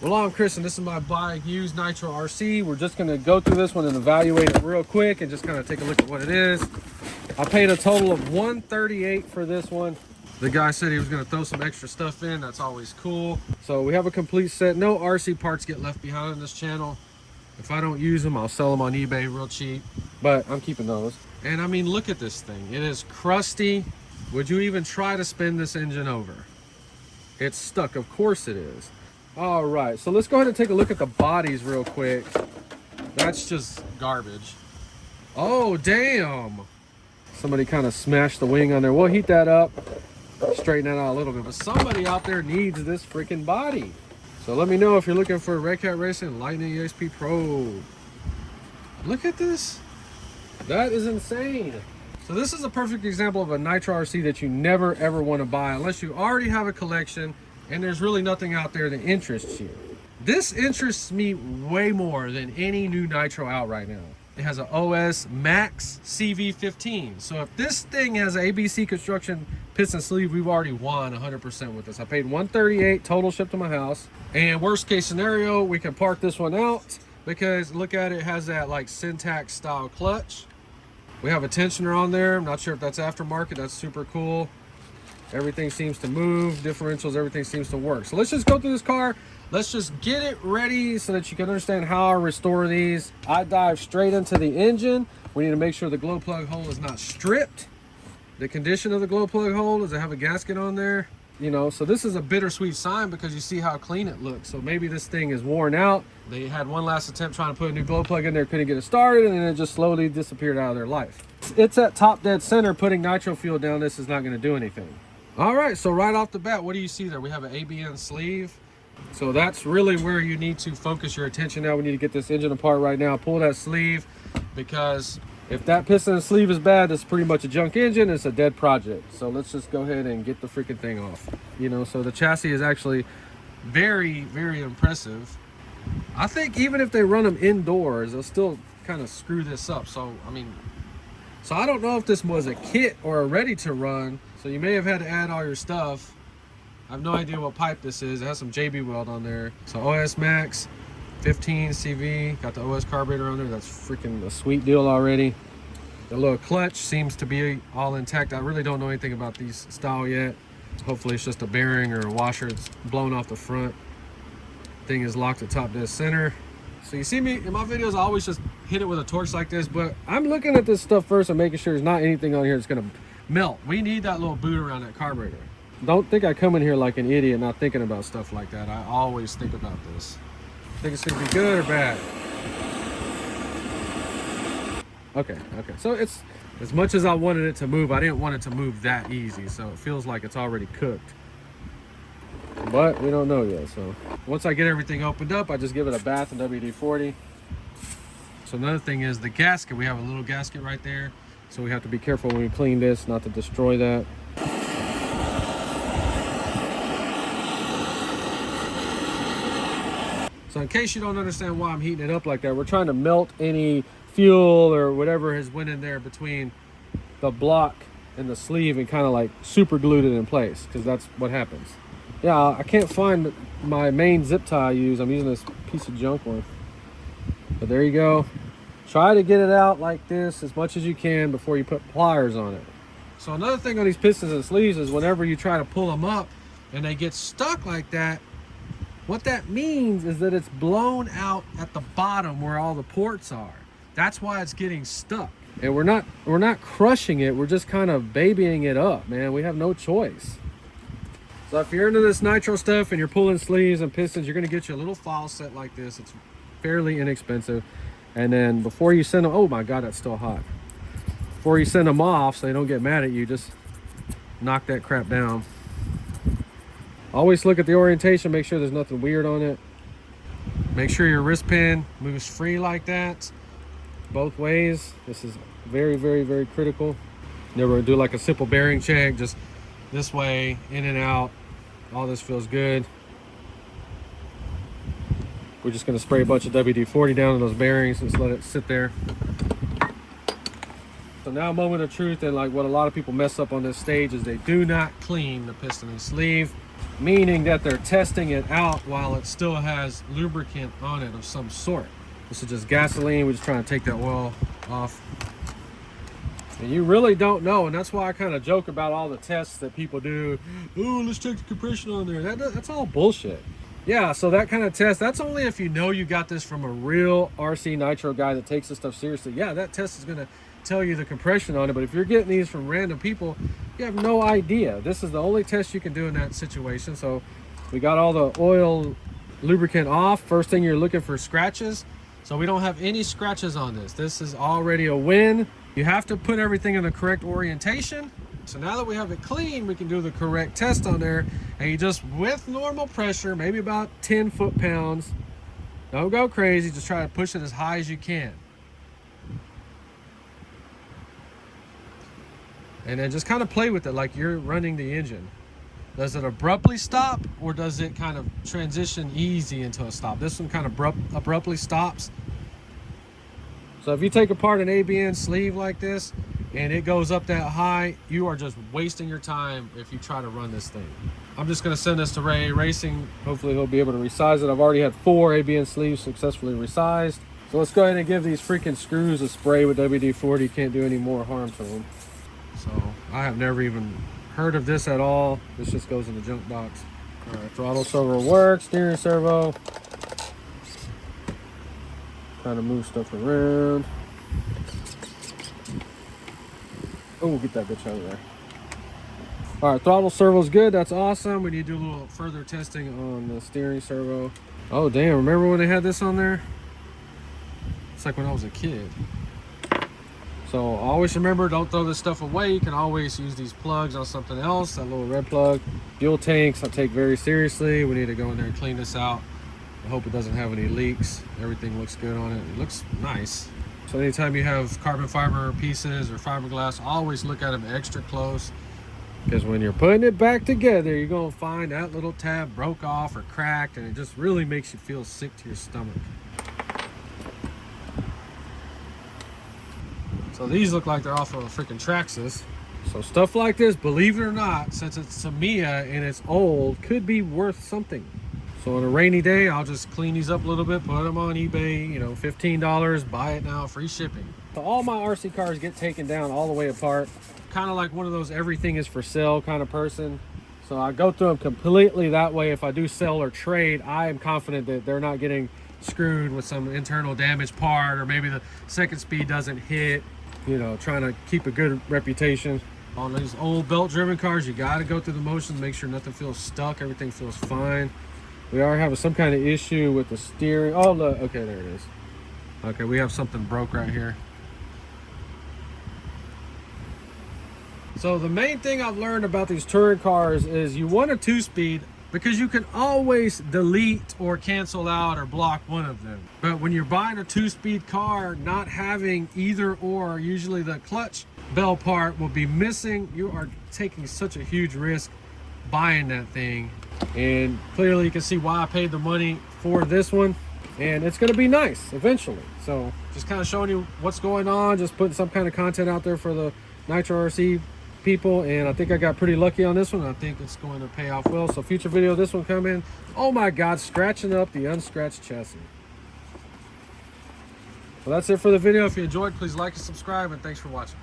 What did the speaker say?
Well, I'm Chris, and this is my buy used Nitro RC. We're just going to go through this one and evaluate it real quick and just kind of take a look at what it is. I paid a total of $138 for this one. The guy said he was going to throw some extra stuff in. That's always cool. So we have a complete set. No RC parts get left behind on this channel. If I don't use them, I'll sell them on eBay real cheap. But I'm keeping those. And I mean, look at this thing. It is crusty. Would you even try to spin this engine over? It's stuck. Of course it is. All right, so let's go ahead and take a look at the bodies real quick. That's just garbage. Oh, damn. Somebody kind of smashed the wing on there. We'll heat that up, straighten that out a little bit. But somebody out there needs this freaking body. So let me know if you're looking for Red Cat Racing Lightning EXP Pro. Look at this. That is insane. So this is a perfect example of a Nitro RC that you never ever want to buy unless you already have a collection and there's really nothing out there that interests you. This interests me way more than any new Nitro out right now. It has an OS Max CV15. So if this thing has an ABC Construction piston sleeve, we've already won 100% with this. I paid $138 total shipped to my house. And worst case scenario, we can park this one out because look at it, it has that like Syntax style clutch. We have a tensioner on there. I'm not sure if that's aftermarket. That's super cool. Everything seems to move, differentials, everything seems to work. So let's just go through this car. Let's just get it ready so that you can understand how I restore these. I dive straight into the engine. We need to make sure the glow plug hole is not stripped. The condition of the glow plug hole, does it have a gasket on there? You know, so this is a bittersweet sign because you see how clean it looks. So maybe this thing is worn out. They had one last attempt trying to put a new glow plug in there, couldn't get it started, and then it just slowly disappeared out of their life. It's at top dead center. Putting nitro fuel down this is not going to do anything. All right, so right off the bat, what do you see there? We have an ABN sleeve. So that's really where you need to focus your attention now. We need to get this engine apart right now. Pull that sleeve, because if that piston and sleeve is bad, it's pretty much a junk engine. It's a dead project. So let's just go ahead and get the freaking thing off. You know, so the chassis is actually very, very impressive. I think even if they run them indoors, they'll still kind of screw this up. So, I mean, so I don't know if this was a kit or a ready to run. So you may have had to add all your stuff. I have no idea what pipe this is. It has some JB weld on there. So OS Max 15 CV, got the OS carburetor on there. That's freaking a sweet deal already. The little clutch seems to be all intact. I really don't know anything about these style yet. Hopefully it's just a bearing or a washer that's blown off the front. Thing is locked at top dead center. So you see me in my videos, I always just hit it with a torch like this, but I'm looking at this stuff first and making sure there's not anything on here that's gonna melt. We need that little boot around that carburetor. Don't think I come in here like an idiot not thinking about stuff like that. I always think about this. Think it's gonna be good or bad? Okay. So it's, as much as I wanted it to move, I didn't want it to move that easy. So it feels like it's already cooked. But we don't know yet. So once I get everything opened up, I just give it a bath in WD-40. So another thing is the gasket. We have a little gasket right there. So we have to be careful when we clean this, not to destroy that. So in case you don't understand why I'm heating it up like that, we're trying to melt any fuel or whatever has went in there between the block and the sleeve and kind of like super glued it in place, because that's what happens. Yeah, I can't find my main zip tie I use. I'm using this piece of junk one. But there you go. Try to get it out like this as much as you can before you put pliers on it. So another thing on these pistons and sleeves is whenever you try to pull them up and they get stuck like that, what that means is that it's blown out at the bottom where all the ports are. That's why it's getting stuck. And we're not crushing it, we're just kind of babying it up, man. We have no choice. So if you're into this nitro stuff and you're pulling sleeves and pistons, you're gonna get you a little file set like this. It's fairly inexpensive. And then before you send them, oh my God, that's still hot. Before you send them off so they don't get mad at you, just knock that crap down. Always look at the orientation, make sure there's nothing weird on it. Make sure your wrist pin moves free like that, both ways. This is very, very, very critical. Never do like a simple bearing check, just this way, in and out. All this feels good. We're just gonna spray a bunch of WD-40 down on those bearings and just let it sit there. So now, moment of truth, and like what a lot of people mess up on this stage is they do not clean the piston and sleeve. meaning that they're testing it out while it still has lubricant on it of some sort. This is just gasoline. We're just trying to take that oil off. And you really don't know, and that's why I kind of joke about all the tests that people do. Oh, let's check the compression on there. That's all bullshit. Yeah, so that kind of test, that's only if you know you got this from a real RC Nitro guy that takes this stuff seriously. Yeah, that test is going to tell you the compression on it, but if you're getting these from random people, you have no idea. This is the only test you can do in that situation. So we got all the oil lubricant off. First thing, you're looking for scratches. So we don't have any scratches on this. This is already a win. You have to put everything in the correct orientation. So now that we have it clean, we can do the correct test on there. And you just, with normal pressure, maybe about 10 foot-pounds, don't go crazy, just try to push it as high as you can. And then just kind of play with it like you're running the engine. Does it abruptly stop, or does it kind of transition easy into a stop? This one kind of abruptly stops. So if you take apart an ABN sleeve like this and it goes up that high, you are just wasting your time if you try to run this thing. I'm just going to send this to Ray Racing. Hopefully he'll be able to resize it. I've already had 4 ABN sleeves successfully resized. So let's go ahead and give these freaking screws a spray with WD-40. Can't do any more harm to them. So I have never even heard of this at all. This just goes in the junk box. All right, throttle servo works, steering servo. Kind of move stuff around. Oh, get that bitch out of there. All right, throttle servo's good. That's awesome. We need to do a little further testing on the steering servo. Oh, damn. Remember when they had this on there? It's like when I was a kid. So always remember, don't throw this stuff away. You can always use these plugs on something else. That little red plug. Fuel tanks I take very seriously. We need to go in there and clean this out. I hope it doesn't have any leaks. Everything looks good on it. It looks nice. So anytime you have carbon fiber pieces or fiberglass, always look at them extra close, because when you're putting it back together, you're going to find that little tab broke off or cracked, and it just really makes you feel sick to your stomach. So these look like they're off of a freaking Traxxas. So stuff like this, believe it or not, since it's Tamiya and it's old, could be worth something. So on a rainy day, I'll just clean these up a little bit, put them on eBay, you know, $15, buy it now, free shipping. So all my RC cars get taken down all the way apart. Kind of like one of those everything is for sale kind of person. So I go through them completely that way. If I do sell or trade, I am confident that they're not getting screwed with some internal damage part, or maybe the second speed doesn't hit, you know, trying to keep a good reputation. On these old belt driven cars, you got to go through the motions, make sure nothing feels stuck, everything feels fine. We are having some kind of issue with the steering. Oh, look, okay, there it is. Okay, we have something broke right here. So the main thing I've learned about these touring cars is you want a 2-speed because you can always delete or cancel out or block one of them. But when you're buying a 2-speed car, not having either or, usually the clutch bell part will be missing. You are taking such a huge risk buying that thing. And clearly you can see why I paid the money for this one, and it's going to be nice eventually. So just kind of showing you what's going on, just putting some kind of content out there for the Nitro RC people, and I think I got pretty lucky on this one. I think it's going to pay off well. So future video, this one coming. Oh my God, scratching up the unscratched chassis. Well, that's it for the video. If you enjoyed, please like and subscribe, and thanks for watching.